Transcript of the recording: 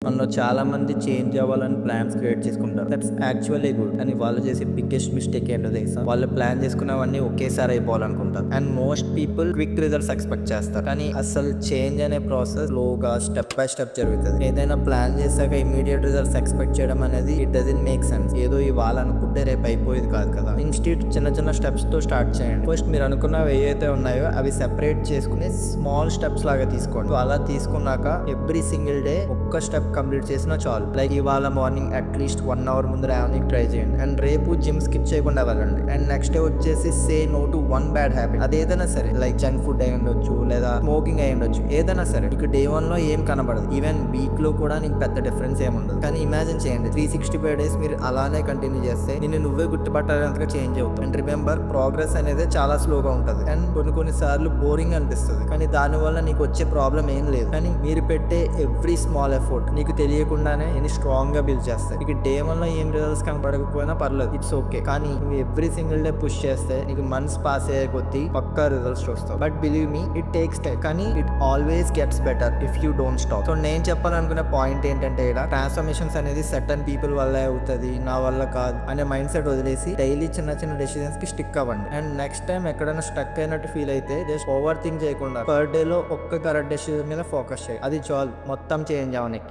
మనలో చాలా మంది చేంజ్ అవ్వాలని ప్లాన్స్ క్రియేట్ చేసుకుంటారు. That's actually good. అని వాళ్ళు చేసే బిగ్గెస్ట్ మిస్టేక్ ఏంటో తెలుసా? వాళ్ళు ప్లాన్ చేసుకున్నవన్నీ ఒకేసారి అయిపోవాలనుకుంటారు. And most people quick results expect చేస్తారు. కానీ అసలు చేంజ్ అనే ప్రాసెస్ స్లోగా స్టెప్ బై స్టెప్ జరుగుతుంది. ఏదైనా ప్లాన్ చేశాక ఇమీడియట్ రిజల్ట్స్ ఎక్స్పెక్ట్ చేయడం అనేది ఇట్ డజంట్ మేక్ సెన్స్. ఏదో ఇవాళ అనుకుంటే రేపు అయిపోయేది కాదు కదా. ఇన్స్టిట్యూట్ చిన్న చిన్న స్టెప్స్ తో స్టార్ట్ చేయండి. ఫస్ట్ మీరు అనుకున్నవి ఏవైతే ఉన్నాయో అవి సెపరేట్ చేసుకుని స్మాల్ స్టెప్స్ లాగా తీసుకోండి. అలా తీసుకున్నాక ఎవ్రీ సింగిల్ డే ఒక్క స్టెప్ కంప్లీట్ చేసినా చాలు. లైక్ ఇవాళ మార్నింగ్ అట్లీస్ట్ 1 hour ముందు రావడానికి ట్రై చేయండి. అండ్ రేపు జిమ్ స్కిప్ చేయకుండా వెళ్ళండి. అండ్ నెక్స్ట్ డే వచ్చేసి say no to 1 bad habit. అదేదైనా సరే, లైక్ జంక్ ఫుడ్ అయి ఉండొచ్చు, లేదా స్మోకింగ్ అయి ఉండొచ్చు, ఏదైనా సరే. మీకు డే 1 లో ఏం కనబడదు, ఈవెన్ వీక్ లో కూడా నీకు పెద్ద డిఫరెన్స్ ఏమి ఉండదు. కానీ ఇమాజిన్ చేయండి, 365 days మీరు అలానే కంటిన్యూ చేస్తే నిన్ను నువ్వే గుర్తుపట్టాలంతగా చేంజ్ అవుతుంది. అండ్ రిమెంబర్, ప్రోగ్రెస్ అనేది చాలా స్లోగా ఉంటుంది. అండ్ కొన్ని సార్లు బోరింగ్ అనిపిస్తుంది, కానీ దానివల్ల నీకు వచ్చే ప్రాబ్లం ఏం లేదు. కానీ మీరు పెట్టే ఎవ్రీ స్మాల్ ఎఫర్ట్ నీకు తెలియకుండానే నేను స్ట్రాంగ్ గా బిల్డ్ చేస్తాయి. నీకు డే 1 లో ఏం రిజల్ట్స్ కనపడకపోయినా పర్లేదు, ఇట్స్ ఓకే. కానీ నువ్వు ఎవ్రీ సింగిల్ డే పుష్ చేస్తే నీకు మంత్స్ పాస్ అయ్యే కొద్దీ పక్కా రిజల్ట్స్ చూస్తావు. But believe me, it takes time, కానీ it always gets better if you don't stop. So నేను చెప్పాలనుకునే పాయింట్ ఏంటంటే, ఇలా ట్రాన్స్ఫర్మేషన్స్ అనేది సర్టన్ పీపుల్ వల్లే అవుతుంది, నా వల్ల కాదు అనే మైండ్ సెట్ వదిలేసి డైలీ చిన్న చిన్న డెసిషన్స్ కి స్టిక్ అవ్వండి. అండ్ నెక్స్ట్ టైం ఎక్కడైనా స్టక్ అయినట్టు ఫీల్ అయితే జస్ట్ ఓవర్ థింక్ చేయకుండా పర్ డే లో ఒక్క కరెక్ట్ డెసిషన్ మీద ఫోకస్ చేయి. అది చాలు మొత్తం చేంజ్ అవనికి.